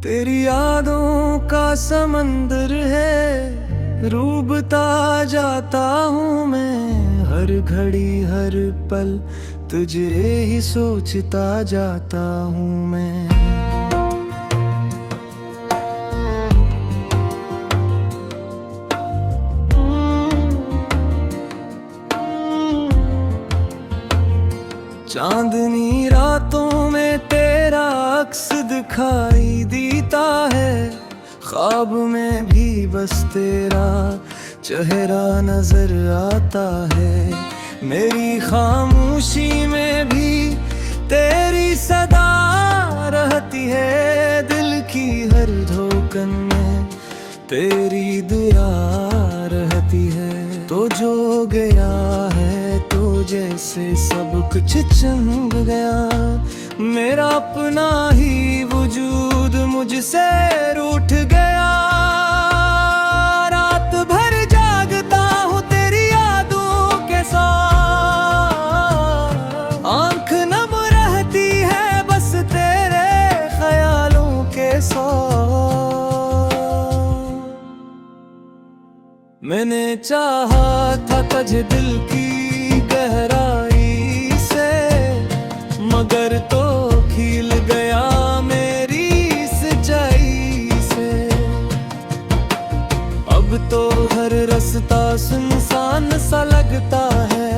तेरी यादों का समंदर है, डूबता जाता हूँ मैं। हर घड़ी हर पल तुझे ही सोचता जाता हूँ मैं। चांदनी रातों में तेरा अक्स दिखाई देता है, ख्वाब में भी बस तेरा चेहरा नजर आता है। मेरी खामोशी में भी तेरी सदा रहती है, दिल की हर धड़कन में तेरी दुआ रहती है। तो जो गया है तो जैसे सब कुछ चंग गया, मेरा अपना ही वजूद मुझसे रूठ गया। रात भर जागता हूँ तेरी यादों के साथ, आंख नम रहती है बस तेरे ख्यालों के साथ। मैंने चाहा था तुझे दिल की गहराई से, मगर तो खिल गया मेरी सच्चाई से। अब तो हर रास्ता सुनसान सा लगता है,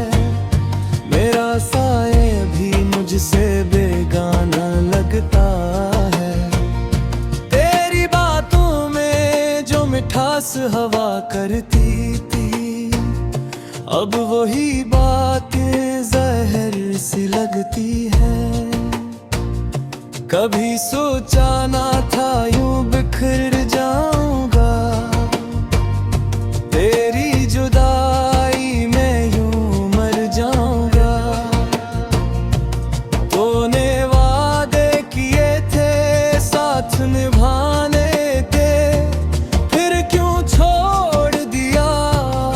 मेरा साए भी मुझसे बेगाना लगता है। तेरी बातों में जो मिठास हवा करती थी, अब वही बातें जहर सी लगती है। कभी सोचा ना था यूं बिखर जाऊंगा, तेरी जुदाई में यूं मर जाऊंगा। तूने वादे किए थे साथ निभाने के, फिर क्यों छोड़ दिया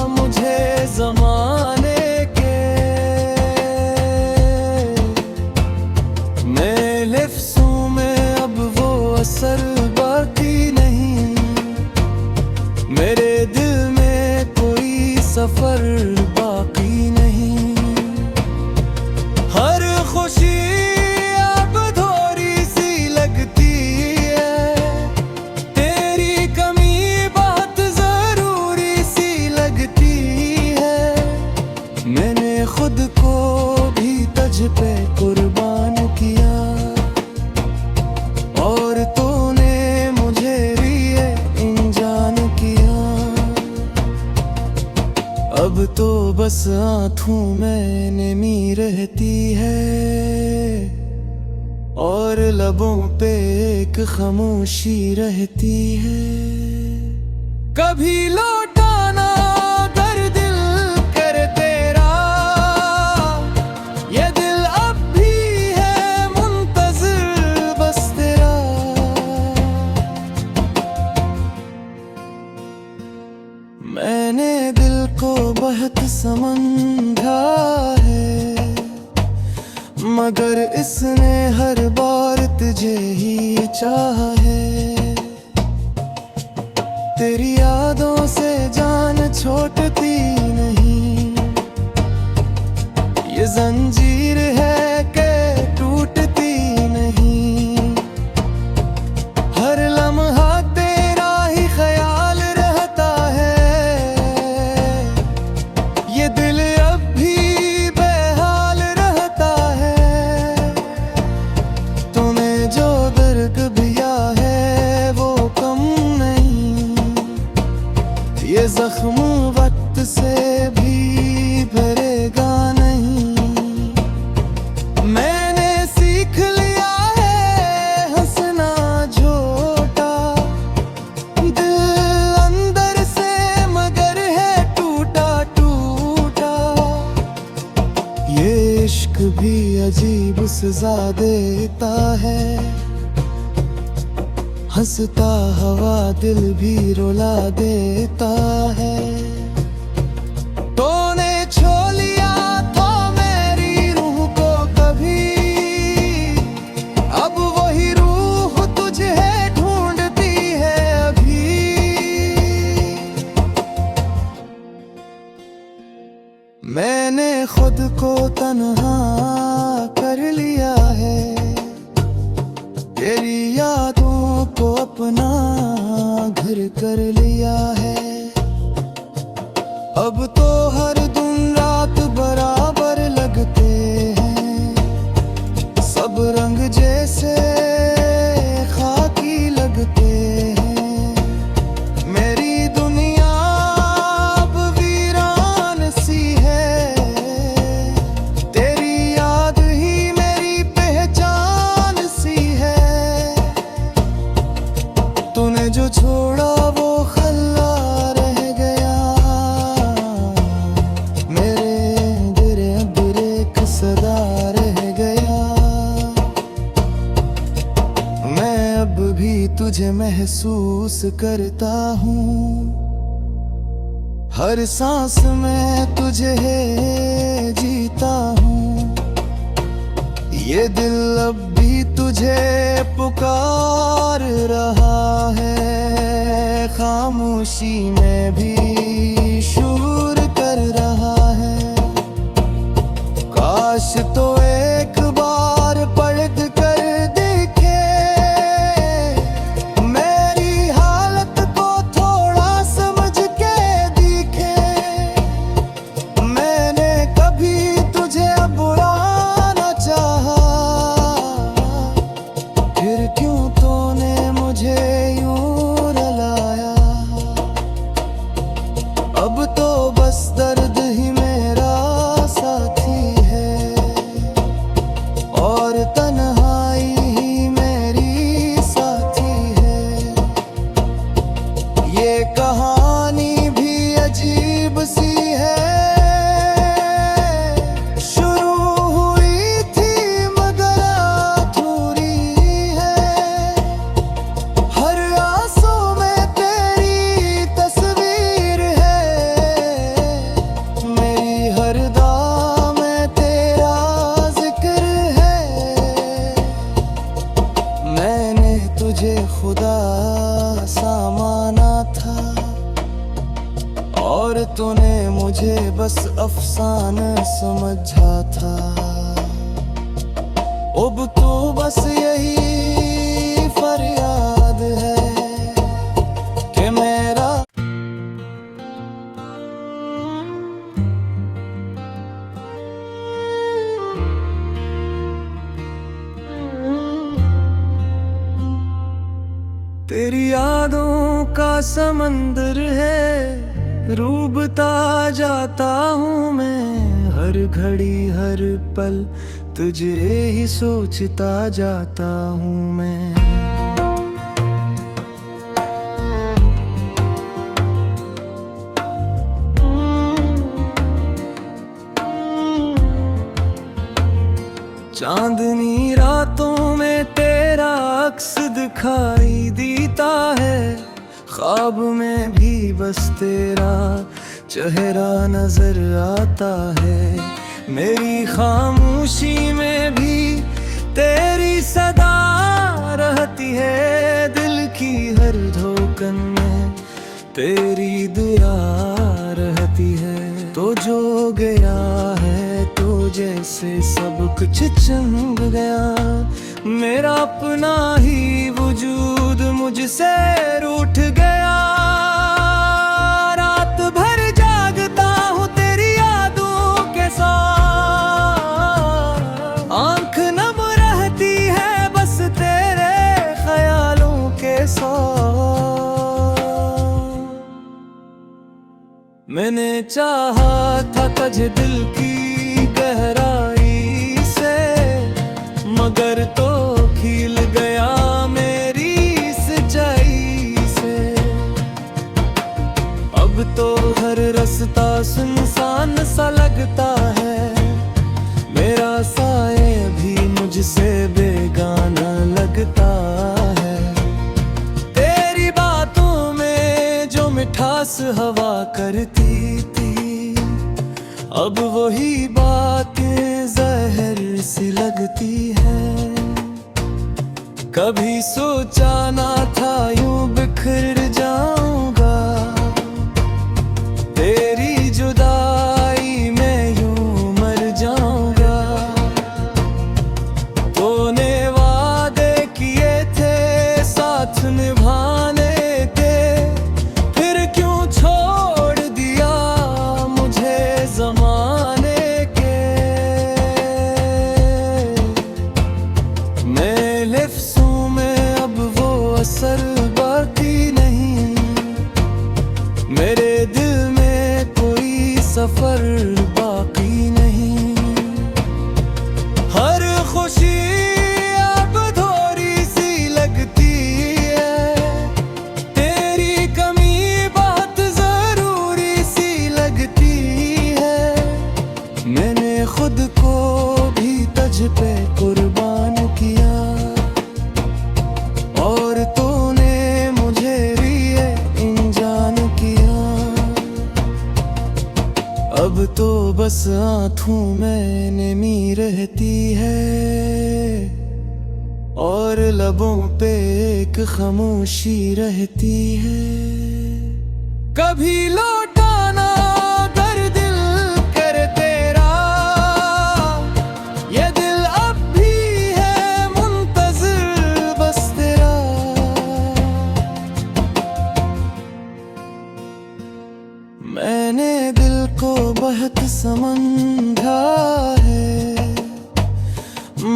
मुझे ज़माने के। मैं लफ्ज़ों में अब वो असर बाकी नहीं, मेरे दिल में कोई सफर बाकी नहीं। हर खुशी अब थोड़ी सी लगती है, तेरी कमी बहुत जरूरी सी लगती है। मैंने खुद को भी तुझ पे कुर्बान किया, और तूने मुझे लिए अनजान किया। अब तो बस आँखों में नमी रहती है, और लबों पे एक खामोशी रहती है। कभी लौटाना अगर दिल करे तेरा, ये दिल अब भी है मुंतज़िर बस तेरा। मैंने दिल को बहुत समझा है, मगर इसने हर बार तुझे ही चाहा है। तेरी यादों से जान छोड़ती नहीं, ये जंजीर है कि टूटती नहीं। हर लम्हा तेरा ही ख्याल रहता है, ये दिल अब भी बेहाल रहता है। तूने जो दर्द दिया है वो कम नहीं, ये जख्म वक्त से भी भरेगा नहीं। मैंने सीख लिया है हंसना झूठा, दिल अंदर से मगर है टूटा टूटा। ये इश्क भी अजीब सजा देता है, हंसता हवा दिल भी रुला देता है। तूने छो लिया था मेरी रूह को कभी, अब वही रूह तुझे ढूंढ को तन्हा कर लिया है, तेरी यादों को अपना घर कर लिया है। अब तो हर दिन रात बराबर लगते हैं, सब रंग जैसे खाकी लगते हैं। मेरी दुनिया अब वीरान सी है, तेरी याद ही मेरी पहचान सी है। तूने जो छोड़ा वो खल्ला रह गया, मेरे दिल अंदर एक सदा रह गया। मैं अब भी तुझे महसूस करता हूँ, हर सांस में तुझे जीता हूँ। ये दिल अब भी तुझे पुकार रहा है, खामोशी में भी शूर कर रहा है। काश तो एक बार पलट कर देखे, मेरी हालत को थोड़ा समझ के दिखे। मैंने कभी तुझे बुरा न चाहा, फिर क्यों तूने मुझे यूं रुलाया। अब तो बस दर्द ही मेरा साथी है, और तन्हाई ही मेरी साथी है। ये कहानी भी अजीब सी है, शुरू हुई थी मगर अधूरी है। हर आंसू में तेरी तस्वीर है, मेरी हर दुआ में तेरा जिक्र है। मैंने तुझे खुदा सा माना था, और तूने मुझे बस अफसाना समझा था। अब तो बस यही फरियाद है कि मेरा तेरी यादों का समंदर है, डूबता जाता हूँ मैं। हर घड़ी हर पल तुझे ही सोचता जाता हूँ मैं। चांदनी रातों में तेरा अक्स दिखाई देता है, ख्वाब में भी बस तेरा चेहरा नजर आता है। मेरी खामोशी में भी तेरी सदा रहती है, दिल की हर धड़कन में तेरी दुआ रहती है। तो जो गया है तो जैसे सब कुछ चंग गया, मेरा अपना ही वजूद मुझसे रूठ गया। रात भर जागता हूँ तेरी यादों के साथ, आंख नम रहती है बस तेरे ख्यालों के साथ। मैंने चाहा था तुझे दिल की गहराई से, मगर तो खिल गया मेरी सच्चाई से। अब तो हर रास्ता सुनसान सा लगता है, मेरा साए भी मुझसे बेगाना लगता है। तेरी बातों में जो मिठास हवा करती थी, अब वही बातें जहर सी लगती है। कभी सोचा ना था यूं बिखर जाऊंगा, तेरी जुदाई में यूं मर जाऊंगा। मेरे दिल में कोई सफर बाकी नहीं। हर खुशी अब थोड़ी सी लगती है, तेरी कमी बहुत जरूरी सी लगती है। मैंने खुद को भी तुझ पे कुर्बान किया, और तूने मुझे लिए इंजान किया। अब तो बस आँखों में नमी रहती है, और लबों पे एक खामोशी रहती है। कभी लौटाना अगर दिल करे तेरा, ये दिल अब भी है मुंतज़िर बस तेरा। मैंने दिल को बहुत समझा है,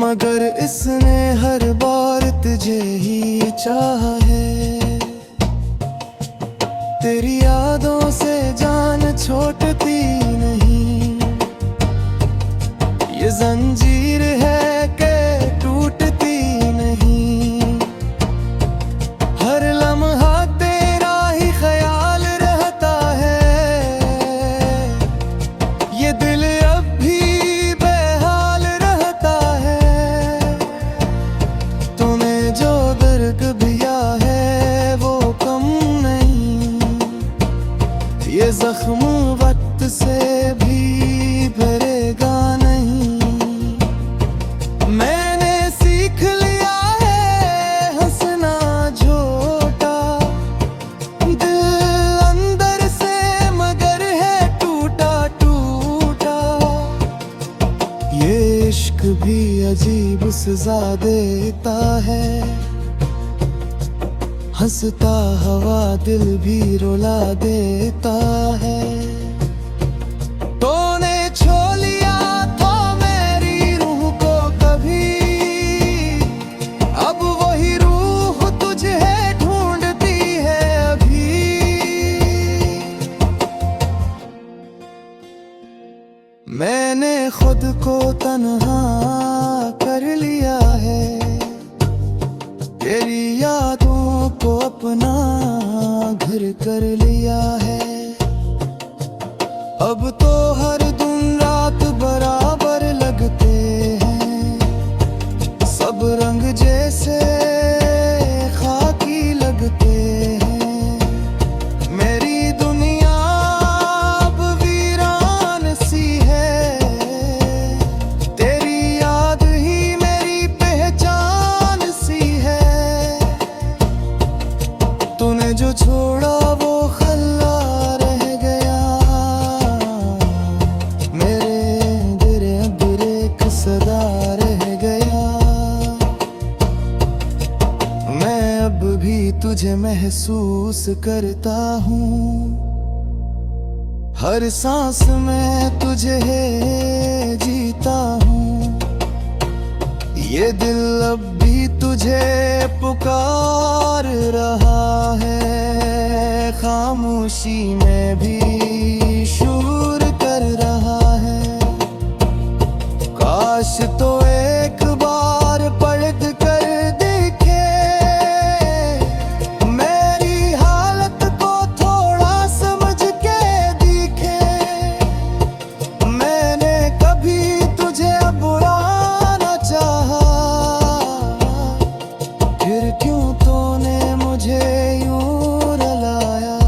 मगर इसने हर बार तुझे ही चाहा है। तेरी यादों से जान छोड़ती नहीं, ये जंजीर है कि टूटती नहीं। हर लम्हा तेरा ही ख्याल रहता है, ये दिल अब भी बेहाल रहता है। तूने जो दर्द दिया है वो कम नहीं, ये जख्म वक्त से भी भरेगा नहीं। मैंने सीख लिया है हंसना झूठा, दिल अंदर से मगर है टूटा टूटा। ये इश्क भी अजीब सजा देता है, हंसता हवा दिल भी रुला देता है। तूने छो लिया था मेरी रूह को कभी, अब वही रूह तुझे ढूंढती है अभी। मैंने खुद को तन्हा कर लिया है, तेरी यादों को अपना घर कर लिया है। अब तो हर दिन रात बराबर लगते हैं, सब रंग जैसे खाकी लगते हैं। मेरी दुनिया अब वीरान सी है, तेरी याद ही मेरी पहचान सी है। तूने जो छोड़ा वो खल्ला रह गया, मेरे दिल अंदर एक सदा रह गया। मैं अब भी तुझे महसूस करता हूँ, हर सांस में तुझे जीता हूँ। ये दिल अब भी तुझे पुकार रहा है, खामोशी में भी शूर कर रहा है। काश तो एक बार पलट कर देखे, मेरी हालत को थोड़ा समझ के दिखे। मैंने कभी तुझे बुरा न चाहा, फिर क्यों तूने मुझे यूं रुलाया।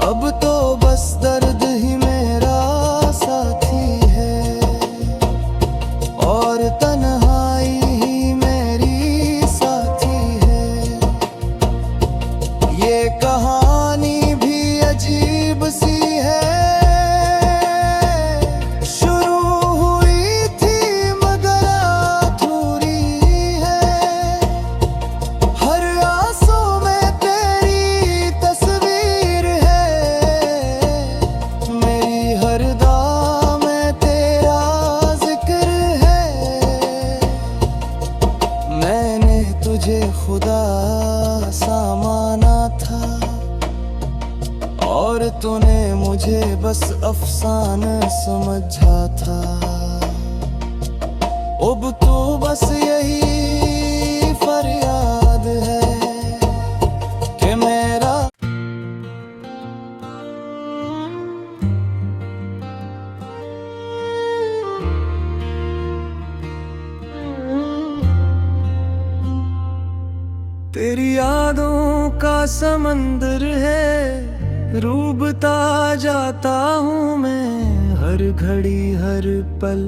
अब तो बस दर्द ही मेरा साथी है, और तन्हाई ही मेरी साथी है। ये कहानी भी अजीब सी है, शुरू हुई थी मगर अधूरी है। हर आंसू में तेरी तस्वीर है, मेरी हर दुआ में तेरा जिक्र है। मैंने तुझे खुदा सा माना था, और तूने मुझे बस अफसाना समझा था। अब तो बस यही फरियाद है कि मेरा तेरी यादों का समंदर है, डूबता जाता हूँ मैं। हर घड़ी हर पल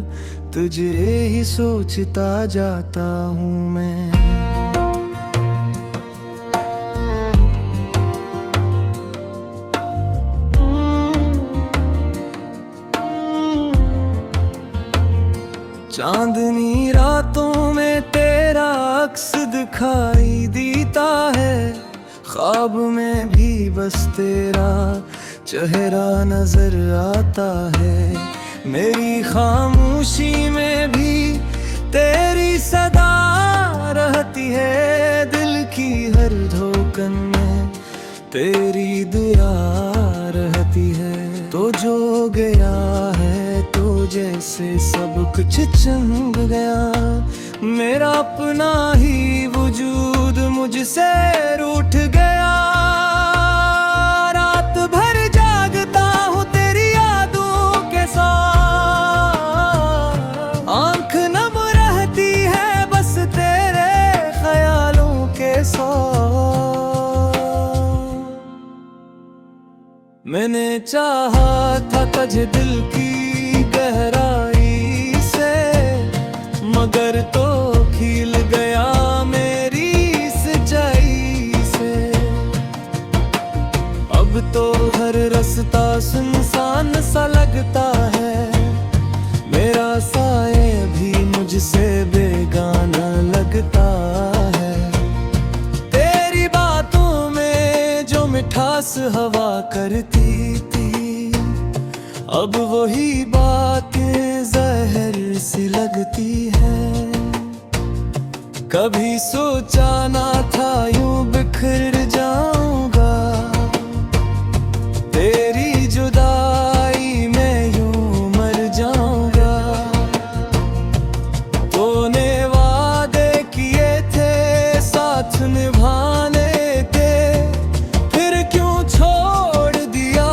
तुझे ही सोचता जाता हूँ मैं। चांदनी रातों में तेरा अक्स दिखाई देता है, ख्वाब में भी बस तेरा चेहरा नजर आता है। मेरी खामोशी में भी तेरी सदा रहती है, दिल की हर धड़कन में तेरी दुआ रहती है। तो जो गया है तो जैसे सब कुछ चंग गया, मेरा अपना ही वजूद मुझसे रूठ गया। रात भर जागता हूँ तेरी यादों के साथ, आंख नम रहती है बस तेरे ख्यालों के साथ। मैंने चाहा था तुझे दिल की गहराई से, मगर तो खिल गया मेरी सच्चाई से। अब तो हर रास्ता सुनसान सा लगता है, मेरा साए भी मुझसे बेगाना लगता है। तेरी बातों में जो मिठास हवा करती थी, अब वही बातें जहर सी लगती है। कभी सोचा ना था यूं बिखर जाऊंगा, तेरी जुदाई में यूं मर जाऊंगा। तूने वादे किए थे साथ निभाने के, फिर क्यों छोड़ दिया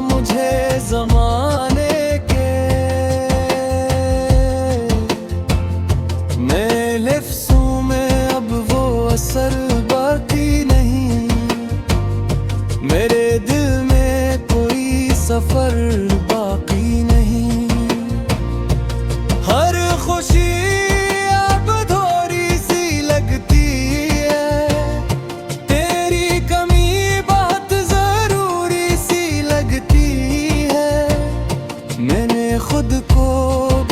मुझे ज़माने के। मैं लफ्ज़ों में अब वो असर बाकी नहीं, मेरे दिल में कोई सफर बाकी नहीं। हर खुशी अब थोड़ी सी लगती है, तेरी कमी बहुत जरूरी सी लगती है। मैंने खुद को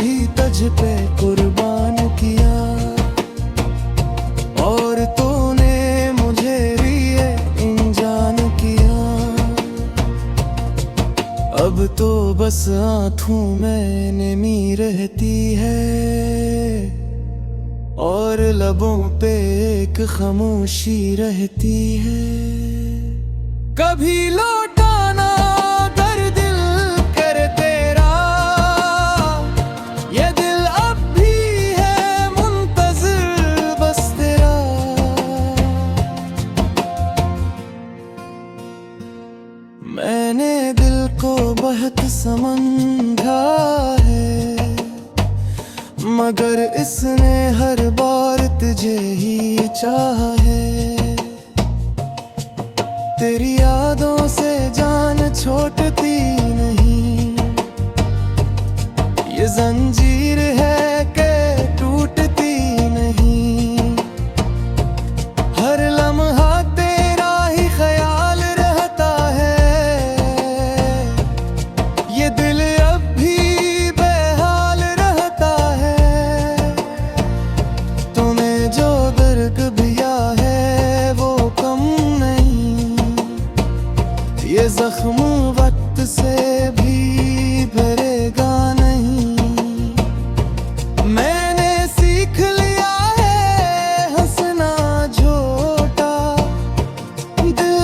भी तुझ पे कुर्बान किया, और तूने मुझे लिए इंजान किया। अब तो बस आँखों में नमी रहती है, और लबों पे एक खामोशी रहती है। कभी लौटाना कर दिल कर तेरा, ये दिल अब भी है मुंतज़िर बस तेरा। मैंने दिल को बहुत समझा है, मगर इसने हर बार तुझे ही चाहा है। तेरी यादों से जान छोड़ती नहीं, ये जंजीर है कि टूटती नहीं। हर लम्हा तेरा ही ख्याल रहता है, ये दिल अब भी बेहाल रहता है। तूने जो दर्द दिया है वो कम नहीं, ये जख्म वक्त से भी भरेगा नहीं। मैंने सीख लिया है हंसना झूठा, दिल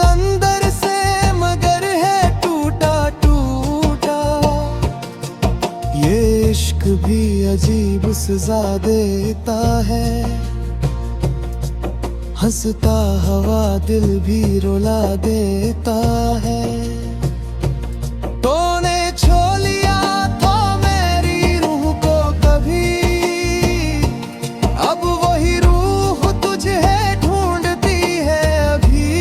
अंदर से मगर सजा देता है। हंसता हवा दिल भी रुला देता है। तूने छो लिया था मेरी रूह को कभी, अब वही रूह तुझे ढूंढती है अभी।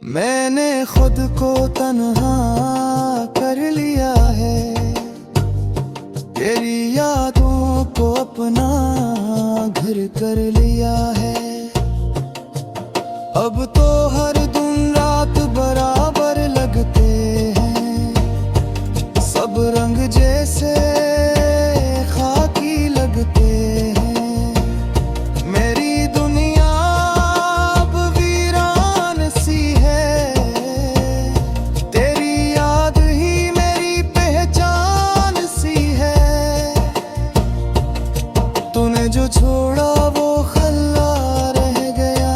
मैंने खुद को तन्हा कर लिया है, तेरी यादों को अपना घर कर लिया है। अब तो हर दिन रात बराबर लगते हैं, सब रंग जैसे खाकी लगते हैं। मेरी दुनिया अब वीरान सी है, तेरी याद ही मेरी पहचान सी है। तूने जो छोड़ा वो खल्ला रह गया,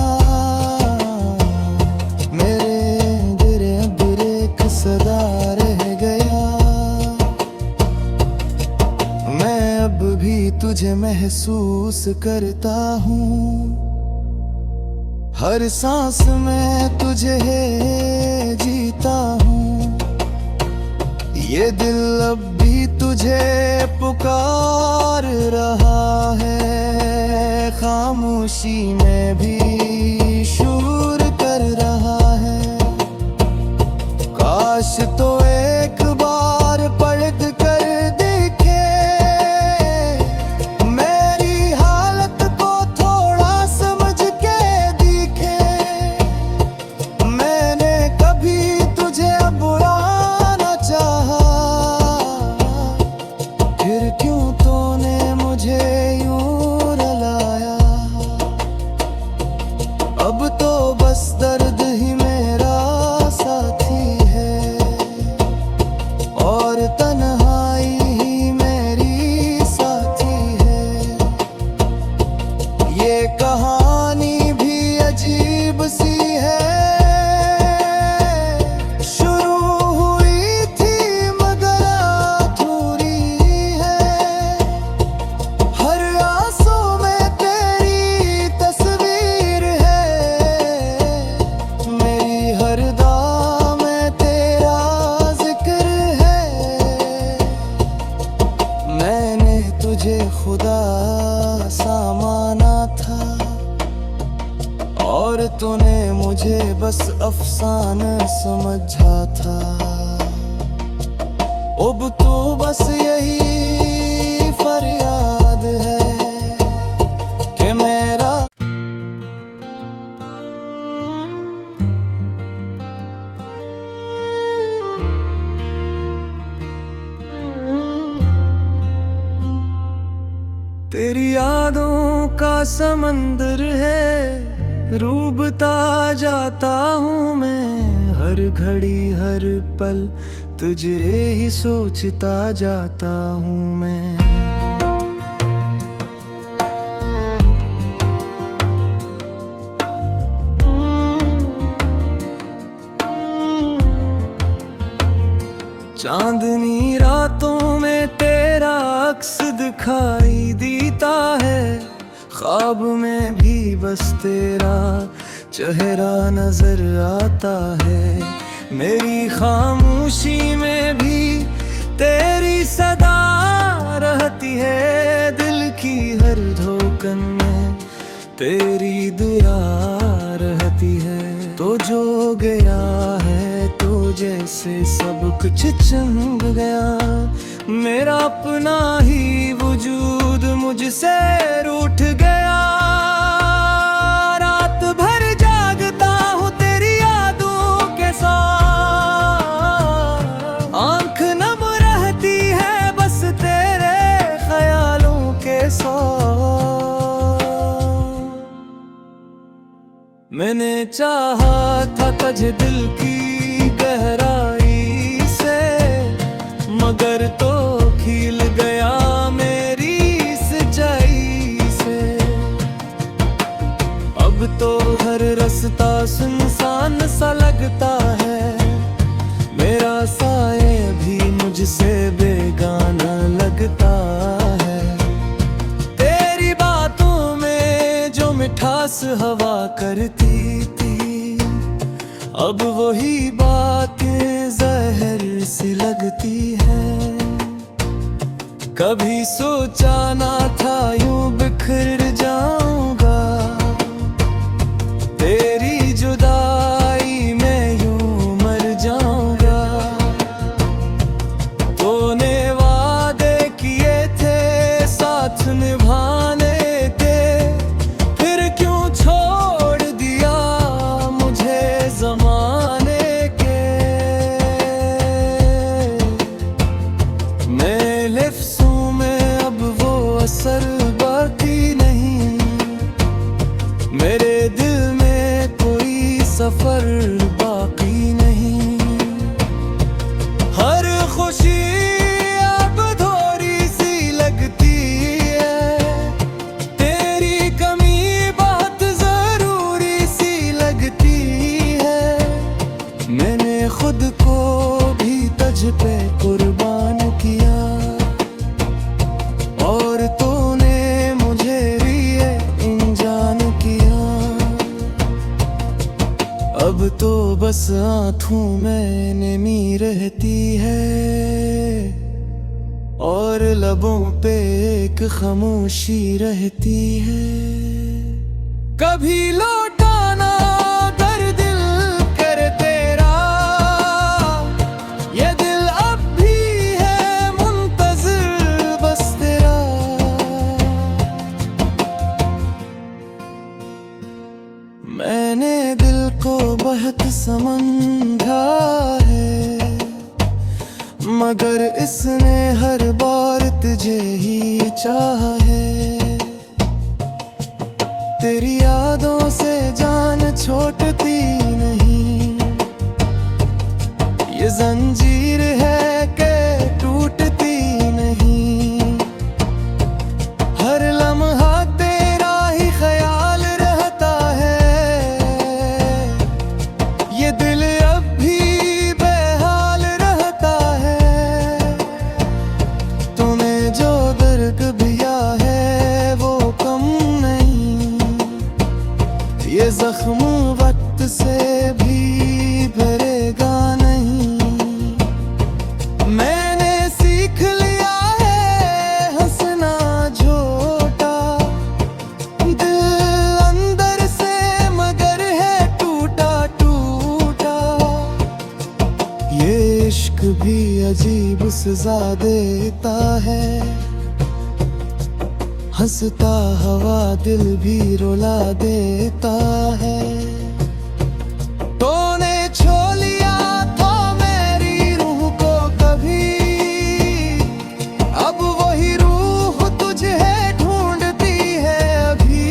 मेरे दिल अंदर एक सदा रह गया। मैं अब भी तुझे महसूस करता हूँ, हर सांस में तुझे जीता हूँ। ये दिल अब भी तुझे पुकार रहा है, खामोशी में भी शूर कर रहा है। काश तो एक बार पलट कर देखे, मेरी हालत को थोड़ा समझ के दिखे। मैंने कभी तुझे बुरा न चाहा, फिर क्यों तूने मुझे यूं रुलाया। अब तो बस दर्द ही मेरा साथी है, और तन्हाई ही मेरी साथी है। ये कहानी भी अजीब सी है, शुरू हुई थी मगर अधूरी है। हर आंसू में तेरी तस्वीर है, मेरी हर दुआ में तेरा जिक्र है। मैंने तुझे खुदा सा माना था, और तूने मुझे बस अफसाना समझा था। अब तो बस यही फरियाद है कि मेरा तेरी यादों का समंदर है, डूबता जाता हूँ मैं। हर घड़ी हर पल तुझे ही सोचता जाता हूँ मैं। चांदनी रातों में तेरा अक्स दिखाई देता है, ख्वाब में भी बस तेरा चेहरा नजर आता है। मेरी खामोशी में भी तेरी सदा रहती है, दिल की हर धड़कन में तेरी दुआ रहती है। तो जो गया है तो जैसे सब कुछ चंग गया, मेरा अपना ही वजूद मुझसे रूठ गया। रात भर जागता हूँ तेरी यादों के साथ, आंख नम रहती है बस तेरे ख्यालों के साथ। मैंने चाहा था तुझे दिल की गहराई से, मगर तो खिल गया मेरी सच्चाई से। अब तो हर रास्ता सुनसान सा लगता है, मेरा साए भी मुझसे बेगाना लगता है। तेरी बातों में जो मिठास हवा करती थी, अब वही बातें जहर सी लगती है। कभी सोचा ना था यूं बिखर जाऊंगा, तेरी जुदाई में यूं मर जाऊंगा। तूने वादे किए थे साथ निभाने के, फिर क्यों छोड़ दिया मुझे ज़माने के। मैं लफ्ज़ों में अब वो असर बाकी नहीं, मेरे दिल में कोई सफर बाकी नहीं। हर खुशी अब थोड़ी सी लगती है, तेरी कमी बहुत जरूरी सी लगती है। मैंने खुद को भी तुझ पे कुर्बान किया, और तूने मुझे लिए अनजान किया। अब तो बस आँखों में नमी रहती है, और लबों पे एक खामोशी रहती है। कभी लौटाना कर दिल कर तेरा, ये दिल अब भी है मुंतज़िर बस तेरा। मैंने दिल को बहुत समझा है, मगर इसने हर बार तुझे ही चाहा है। तेरी यादों से जान छोड़ती नहीं, ये जंजीर है कि टूटती नहीं। हर लम्हा तेरा ही ख्याल रहता है, ये दिल अब भी बेहाल रहता है। तूने जो दर्द दिया है वो कम नहीं, ये जख्म वक्त से भी भरेगा नहीं। मैंने सीख लिया है हंसना झूठा, दिल अंदर से मगर है टूटा टूटा। ये इश्क भी अजीब सजा देता है, हंसता हवा दिल भी रुला देता है। तूने छो लिया था मेरी रूह को कभी, अब वही रूह तुझे ढूंढती है अभी।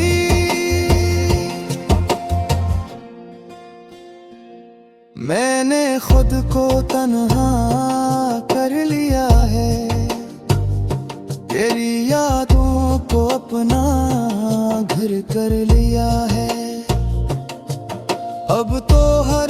मैंने खुद को तन्हा कर लिया है, तेरी यादों को अपना घर कर लिया है। अब तो हर